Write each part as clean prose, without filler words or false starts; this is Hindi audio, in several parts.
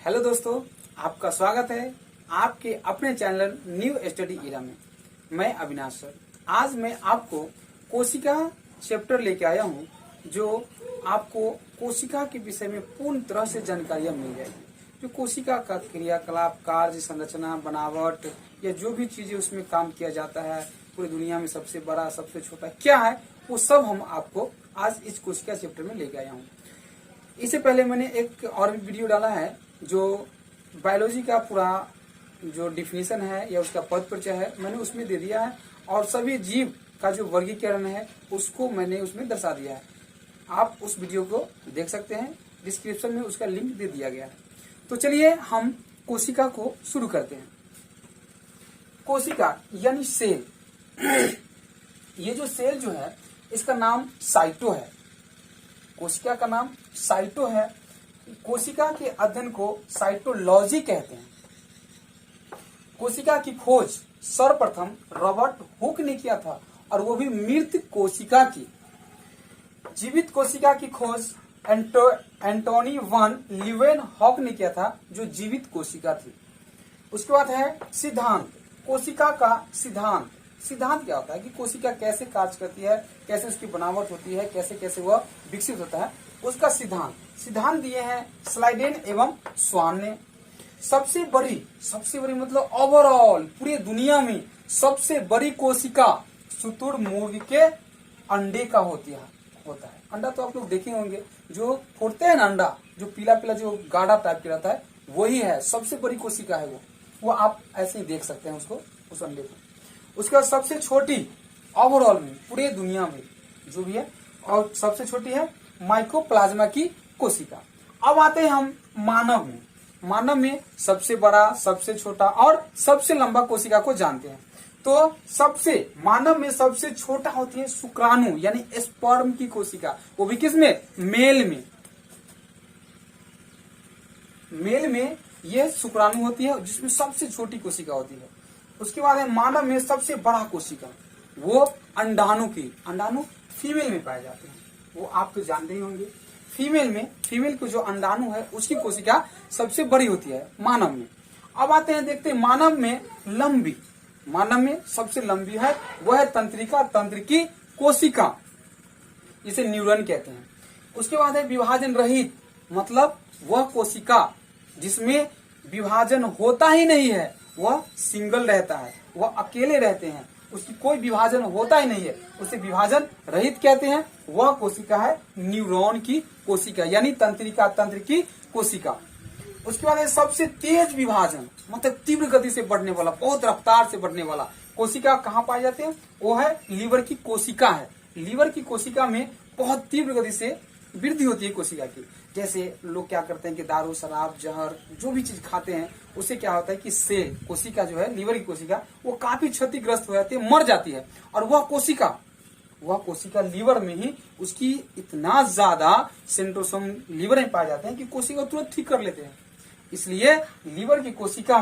हेलो दोस्तों, आपका स्वागत है आपके अपने चैनल न्यू स्टडी इरा में। मैं अविनाश सर। आज मैं आपको कोशिका चैप्टर लेके आया हूँ, जो आपको कोशिका के विषय में पूर्ण तरह से जानकारियाँ मिल जाएगी। जो कोशिका का क्रियाकलाप, कार्य, संरचना, बनावट या जो भी चीजें उसमें काम किया जाता है, पूरी दुनिया में सबसे बड़ा सबसे छोटा क्या है, वो सब हम आपको आज इस कोशिका चैप्टर में लेके आया हूँ। इससे पहले मैंने एक और भी वीडियो डाला है जो बायोलॉजी का पूरा जो डिफिनीशन है या उसका पद परिचय है, मैंने उसमें दे दिया है, और सभी जीव का जो वर्गीकरण है उसको मैंने उसमें दर्शा दिया है। आप उस वीडियो को देख सकते हैं, डिस्क्रिप्शन में उसका लिंक दे दिया गया है। तो चलिए हम कोशिका को शुरू करते हैं। कोशिका यानी सेल। ये जो सेल जो है इसका नाम साइटो है। कोशिका का नाम साइटो है। कोशिका के अध्ययन को साइटोलॉजी कहते हैं। कोशिका की खोज सर्वप्रथम रॉबर्ट हुक ने किया था, और वो भी मृत कोशिका की। जीवित कोशिका की खोज एंटोनी वन लीवेनहॉक ने किया था, जो जीवित कोशिका थी। उसके बाद है सिद्धांत। कोशिका का सिद्धांत। सिद्धांत क्या होता है कि कोशिका कैसे कार्य करती है, कैसे उसकी बनावट होती है, कैसे कैसे वह विकसित होता है, उसका सिद्धांत दिए हैं स्लाइडेन एवं स्वान ने। सबसे बड़ी मतलब ओवरऑल पूरी दुनिया में सबसे बड़ी कोशिका शुतुरमुर्ग के अंडे का होता है। अंडा तो आप लोग देखे होंगे, जो फोड़ते हैं ना अंडा, जो पीला पीला जो गाढ़ा टाइप का रहता है, वही है सबसे बड़ी कोशिका है वो आप ऐसे ही देख सकते हैं उसको, उस अंडे को। उसके बाद सबसे छोटी ओवरऑल में पूरे दुनिया में जो भी है, और सबसे छोटी है माइकोप्लाज्मा की कोशिका। अब आते हैं हम मानव में। मानव में सबसे बड़ा, सबसे छोटा और सबसे लंबा कोशिका को जानते हैं। तो मानव में सबसे छोटा होती है शुक्राणु यानी स्पर्म की कोशिका। वो भी किसमें? मेल में ये शुक्राणु होती है, जिसमें सबसे छोटी कोशिका होती है। उसके बाद है मानव में सबसे बड़ा कोशिका, वो अंडाणु फीमेल में पाए जाते हैं। वो आप तो जानते ही होंगे। फीमेल को जो अंडाणु है उसकी कोशिका सबसे बड़ी होती है मानव में। अब आते हैं, देखते हैं मानव में सबसे लंबी है, वह है तंत्र की कोशिका, जिसे न्यूरॉन कहते हैं। उसके बाद है विभाजन रहित, मतलब वह कोशिका जिसमें विभाजन होता ही नहीं है, वह सिंगल रहता है, वह अकेले रहते हैं, उसकी कोई विभाजन होता ही नहीं है, उसे विभाजन रहित कहते हैं। वह कोशिका है न्यूरॉन की कोशिका यानी तंत्र की कोशिका। उसके बाद सबसे तेज विभाजन, मतलब तीव्र गति से बढ़ने वाला, बहुत रफ्तार से बढ़ने वाला कोशिका कहाँ पाए जाते हैं? वो है लीवर की कोशिका है। लीवर की कोशिका में बहुत तीव्र गति से वृद्धि होती है कोशिका की। जैसे लोग क्या करते हैं कि दारू, शराब, जहर जो भी चीज खाते हैं, उससे क्या होता है कि सेल कोशिका जो है, लीवर की कोशिका, वो काफी क्षतिग्रस्त हो जाती है, मर जाती है। और वह कोशिका लीवर में ही उसकी इतना ज्यादा सेंट्रोसोम लीवर में पाए जाते हैं कि कोशिका तुरंत ठीक कर लेते हैं। इसलिए लीवर की कोशिका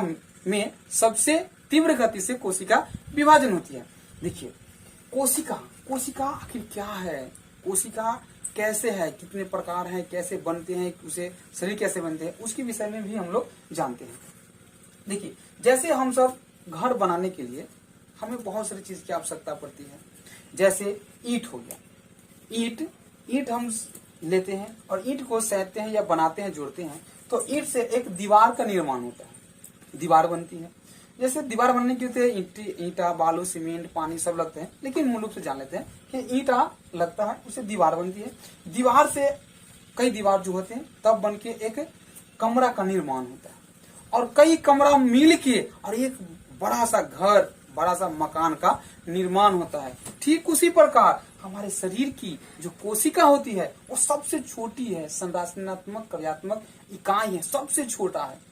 में सबसे तीव्र गति से कोशिका विभाजन होती है। देखिए कोशिका आखिर क्या है, कोशिका कैसे है, कितने प्रकार हैं, कैसे बनते हैं, उसे शरीर कैसे बनते हैं, उसके विषय में भी हम लोग जानते हैं। देखिए, जैसे हम सब घर बनाने के लिए हमें बहुत सारी चीज की आवश्यकता पड़ती है। जैसे ईंट हो गया, ईंट हम लेते हैं और ईंट को सैंतते हैं या बनाते हैं, जोड़ते हैं, तो ईंट से एक दीवार का निर्माण होता है, दीवार बनती है। जैसे दीवार बनने के लिए ईंटा, बालू, सीमेंट, पानी सब लगते हैं, लेकिन मूल रूप से जान लेते हैं कि ईंटा लगता है, उससे दीवार बनती है। दीवार से कई दीवार जो होते हैं तब बन के एक कमरा का निर्माण होता है, और कई कमरा मिल के और एक बड़ा सा घर, बड़ा सा मकान का निर्माण होता है। ठीक उसी प्रकार हमारे शरीर की जो कोशिका होती है वो सबसे छोटी है, संरचनात्मक कार्यात्मक इकाई है, सबसे छोटा है।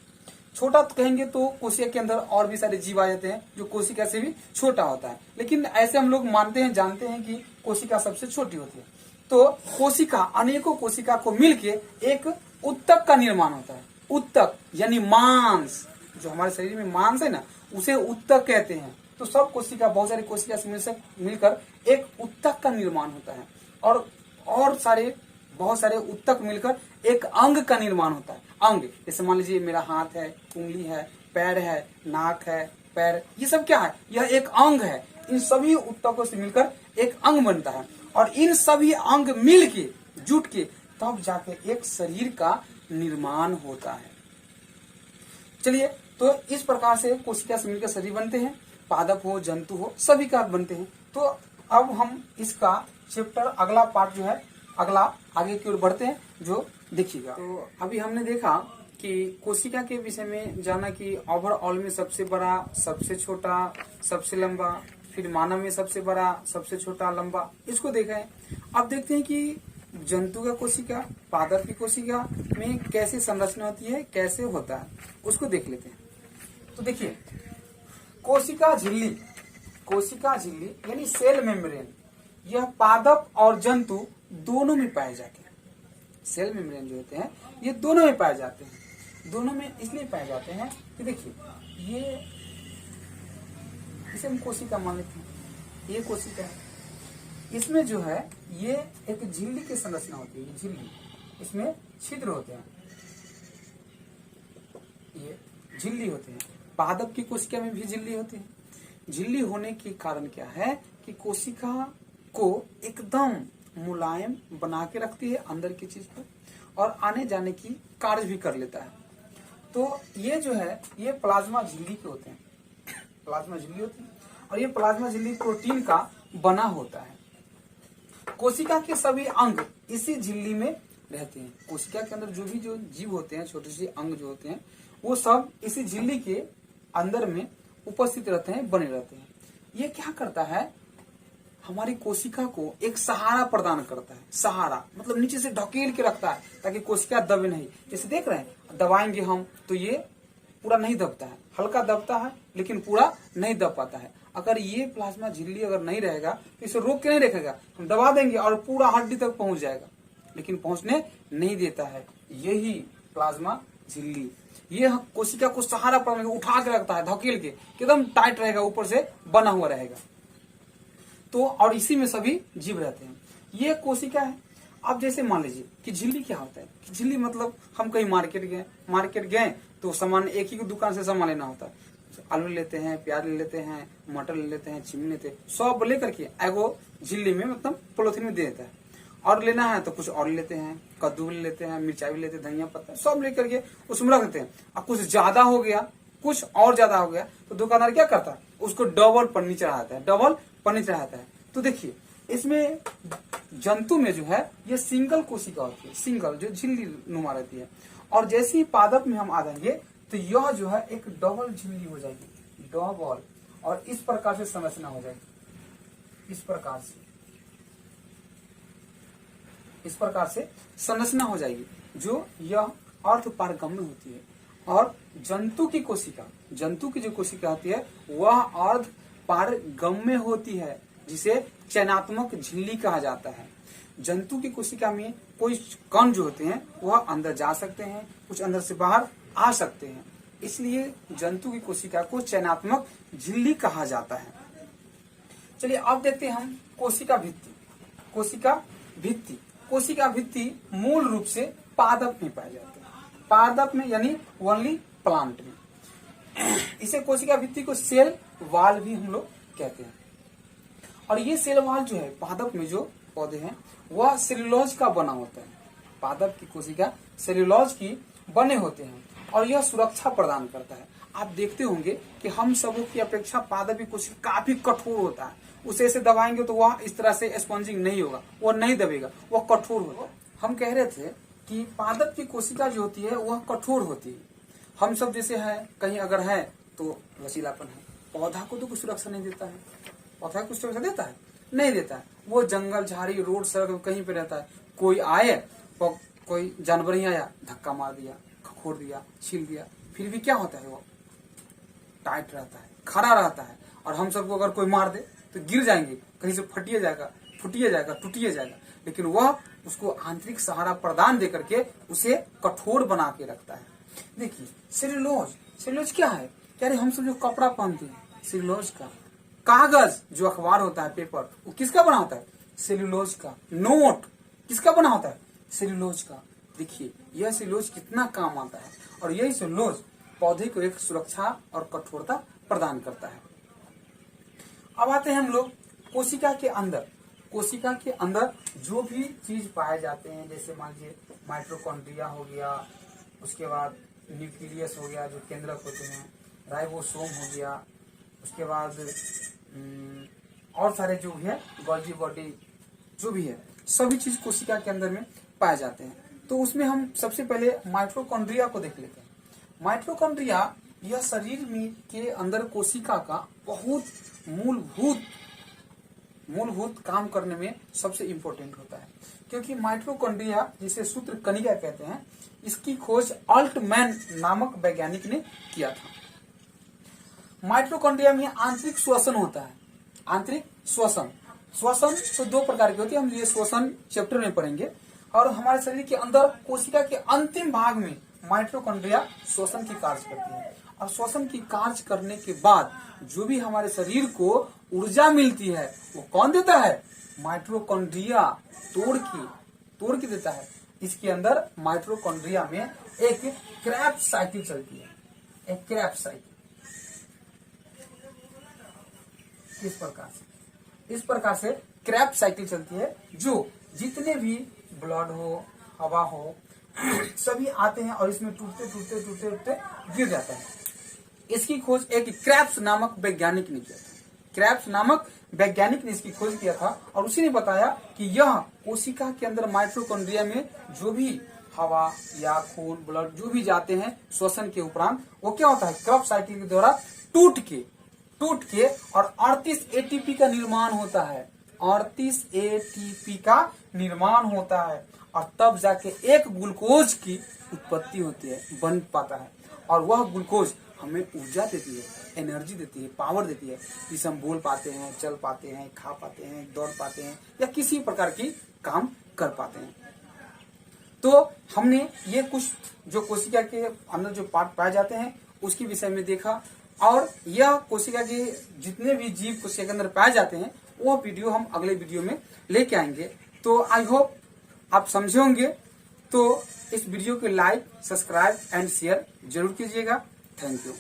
छोटा तो कहेंगे तो कोशिका के अंदर और भी सारे जीव आ जाते हैं जो कोशिका से भी छोटा होता है, लेकिन ऐसे हम लोग मानते हैं, जानते हैं कि कोशिका सबसे छोटी होती है। तो कोशिका, अनेकों कोशिका को मिलके एक उत्तक का निर्माण होता है। उत्तक यानी मांस, जो हमारे शरीर में मांस है ना, उसे उत्तक कहते हैं। तो सब कोशिका, बहुत सारी कोशिका से मिलकर एक उत्तक का निर्माण होता है, और सारे बहुत सारे उत्तक मिलकर एक अंग का निर्माण होता है। अंग जैसे मान लीजिए मेरा हाथ है, उंगली है, पैर है, नाक है, पैर, ये सब क्या है, यह एक अंग है। इन सभी उत्तकों से मिलकर एक अंग बनता है और इन सभी अंग मिल के जुट के तब जाके एक शरीर का निर्माण होता है। चलिए, तो इस प्रकार से कोशिका से मिलकर शरीर बनते हैं, पादप हो, जंतु हो, सभी का बनते हैं। तो अब हम इसका चैप्टर अगला पार्ट जो है, अगला आगे की ओर बढ़ते हैं, जो देखिएगा। तो अभी हमने देखा कि कोशिका के विषय में जाना कि ओवरऑल में सबसे बड़ा, सबसे छोटा, सबसे लंबा, फिर मानव में सबसे बड़ा, सबसे छोटा, लंबा, इसको देखा है। अब देखते हैं कि जंतु का कोशिका, पादप की कोशिका में कैसे संरचना होती है, कैसे होता है, उसको देख लेते हैं। तो देखिए, कोशिका झिल्ली, कोशिका झिल्ली यानी सेल मेम्ब्रेन, यह पादप और जंतु दोनों में पाए जाते हैं। सेल मेम्ब्रेन जो होते हैं ये दोनों में पाए जाते हैं। दोनों में इसलिए पाए जाते हैं कि देखिए, ये इसे हम कोशिका मान लेते हैं, ये कोशिका है, इसमें जो है ये एक झिल्ली की संरचना होती है। झिल्ली, इसमें छिद्र होते हैं, ये झिल्ली होते हैं। पादप की कोशिका में भी झिल्ली होती है। झिल्ली होने के कारण क्या है कि कोशिका को एकदम मुलायम बना के रखती है अंदर की चीज को, और आने जाने की कार्य भी कर लेता है। तो ये जो है ये प्लाज्मा झिल्ली के होते हैं, प्लाज्मा झिल्ली होती है, और ये प्लाज्मा झिल्ली प्रोटीन का बना होता है। कोशिका के सभी अंग इसी झिल्ली में रहते हैं। कोशिका के अंदर जो भी जो जीव होते हैं, छोटे से अंग जो होते हैं, वो सब इसी झिल्ली के अंदर में उपस्थित रहते हैं, बने रहते हैं। ये क्या करता है, हमारी कोशिका को एक सहारा प्रदान करता है। सहारा मतलब नीचे से ढकेल के रखता है ताकि कोशिका दबे नहीं। जैसे देख रहे हैं, दबाएंगे हम तो ये पूरा नहीं दबता है, हल्का दबता है लेकिन पूरा नहीं दब पाता है। अगर ये प्लाज्मा झिल्ली अगर नहीं रहेगा तो इसे रोक के नहीं रखेगा, हम दबा देंगे और पूरा हड्डी तक पहुंच जाएगा, लेकिन पहुंचने नहीं देता है। यही प्लाज्मा झिल्ली, ये कोशिका को सहारा प्रदान उठा के रखता है, धकेल के, एकदम टाइट रहेगा, ऊपर से बना हुआ रहेगा। तो और इसी में सभी जीव रहते हैं। ये कोशिका है। अब जैसे मान लीजिए कि झिल्ली क्या होता है, कि झिल्ली मतलब हम कहीं मार्केट गए तो सामान एक ही दुकान से सामान लेना होता है। आलू लेते हैं, प्याज ले लेते हैं, मटर ले लेते हैं, चिमनी लेते हैं, सब लेकर के एगो झिल्ली में मतलब पॉलिथीन में दे देता है। और लेना है तो कुछ और लेते हैं, कद्दू ले लेते हैं, मिर्चाई भी लेते हैं, धनिया पत्ता, सब लेकर के उसमें रख देते हैं। अब कुछ ज्यादा हो गया, कुछ और ज्यादा हो गया तो दुकानदार क्या करता है, उसको डबल पन्नी चढ़ाता है, डबल पन्नी चढ़ाता है। तो देखिए, इसमें जंतु में जो है ये सिंगल कोशिका होती है, सिंगल जो झिल्ली नुमा रहती है। और जैसे ही पादप में हम आ जाएंगे तो यह जो है एक डबल झिल्ली हो जाएगी, डबल, और इस प्रकार से संरचना हो जाएगी। इस प्रकार से संरचना हो जाएगी, जो यह अर्ध पारगम्य होती है। और जंतु की जो कोशिका होती है वह अर्ध पारगम्य होती है, जिसे चयनात्मक झिल्ली कहा जाता है। जंतु की कोशिका में कोई कण जो होते हैं वह अंदर जा सकते हैं, कुछ अंदर से बाहर आ सकते हैं, इसलिए जंतु की कोशिका को चयनात्मक झिल्ली कहा जाता है। चलिए अब देखते हैं हम कोशिका भित्ति मूल रूप से पादप में पाए जाते हैं, पादप में यानी ओनली प्लांट में। इसे कोशिका भित्ति को सेल वाल भी हम लोग कहते हैं। और ये सेल वाल जो है पादप में जो पौधे हैं वह सेल्यूलोज का बना होता है। पादप की कोशिका सेल्यूलोज की बने होते हैं और यह सुरक्षा प्रदान करता है। आप देखते होंगे कि हम सबों की अपेक्षा पादप की कोशिका काफी कठोर होता है। उसे ऐसे दबाएंगे तो वह इस तरह से स्पॉन्जिंग नहीं होगा, वह नहीं दबेगा, वह कठोर होगा। हम कह रहे थे कि पादप की कोशिका जो होती है वह कठोर होती है। हम सब जैसे है, कहीं अगर है तो लचीलापन है। पौधा को तो कुछ सुरक्षा नहीं देता है, पौधा कुछ सुरक्षा देता है, नहीं देता है। वो जंगल झाड़ी रोड सड़क कहीं पे रहता है, कोई आए, कोई जानवर ही आया, धक्का मार दिया, खखोर दिया, छील दिया, फिर भी क्या होता है, वो टाइट रहता है, खड़ा रहता है। और हम सबको अगर कोई मार दे तो गिर जाएंगे, कहीं से फटिए जाएगा, टूटिए जाएगा, लेकिन वह उसको आंतरिक सहारा प्रदान दे करके उसे कठोर बना के रखता है। देखिए सेल्यूलोज क्या है, क्या हम सब जो कपड़ा पहनते हैं सेल्यूलोज का, कागज जो अखबार होता है पेपर, वो किसका बना होता है, सेल्यूलोज का। नोट किसका बना होता है, सेल्यूलोज का। देखिए यह सेल्यूलोज कितना काम आता है और यही सेल्यूलोज पौधे को एक सुरक्षा और कठोरता प्रदान करता है। अब आते हैं हम लोग कोशिका के अंदर। कोशिका के अंदर जो भी चीज पाए जाते हैं, जैसे मान लीजिए माइटोकॉन्ड्रिया हो गया, उसके बाद न्यूक्लियस हो गया जो केंद्रक होते हैं, राइबोसोम हो गया, उसके बाद और सारे जो भी है गोल्गी बॉडी जो भी है, सभी चीज कोशिका के अंदर में पाए जाते हैं। तो उसमें हम सबसे पहले माइटोकॉन्ड्रिया को देख लेते हैं। माइटोकॉन्ड्रिया यह शरीर में के अंदर कोशिका का बहुत मूलभूत काम करने में सबसे इम्पोर्टेंट होता है, क्योंकि माइटोकॉन्ड्रिया जिसे सूत्र कणिका कहते हैं, इसकी खोज अल्टमैन नामक वैज्ञानिक ने किया था। माइटोकॉन्ड्रिया में आंतरिक श्वसन होता है। आंतरिक श्वसन तो दो प्रकार की होती है, हम ये श्वसन चैप्टर में पढ़ेंगे। और हमारे शरीर के अंदर कोशिका के अंतिम भाग में माइटोकॉन्ड्रिया श्वसन की कार्य करती है। और श्वसन की कार्य करने के बाद जो भी हमारे शरीर को ऊर्जा मिलती है वो कौन देता है? माइटोकॉन्ड्रिया तोड़ के देता है। इसके अंदर माइटोकॉन्ड्रिया में एक क्रेब्स साइकिल चलती है। एक क्रेब्स साइकिल इस प्रकार से क्रेब्स साइकिल चलती है, जो जितने भी ब्लड हो, हवा हो, सभी आते हैं और इसमें टूटते गिर जाता है। इसकी खोज एक क्रेब्स नामक वैज्ञानिक ने किया था। क्रेब्स नामक वैज्ञानिक ने इसकी खोज किया था और उसी ने बताया कि यह कोशिका के अंदर माइटोकॉन्ड्रिया में जो भी हवा या खून, ब्लड जो भी जाते हैं श्वसन के उपरांत, वो क्या होता है? क्रेब्स साइकिल के द्वारा टूट के और 38 एटीपी का निर्माण होता है। 38 एटीपी का निर्माण होता है और तब जाके एक ग्लूकोज की उत्पत्ति होती है, बन पाता है। और वह ग्लूकोज हमें ऊर्जा देती है, एनर्जी देती है, पावर देती है, जिसे हम बोल पाते हैं, चल पाते हैं, खा पाते हैं, दौड़ पाते हैं या किसी प्रकार की काम कर पाते हैं। तो हमने ये कुछ जो कोशिका के अंदर जो पार्ट पाए जाते हैं उसके विषय में देखा, और यह कोशिका के जितने भी जीव कोशिका के अंदर पाए जाते हैं वो वीडियो हम अगले वीडियो में लेके आएंगे। तो आई होप आप समझे होंगे। तो इस वीडियो को लाइक, सब्सक्राइब एंड शेयर जरूर कीजिएगा। Thank you.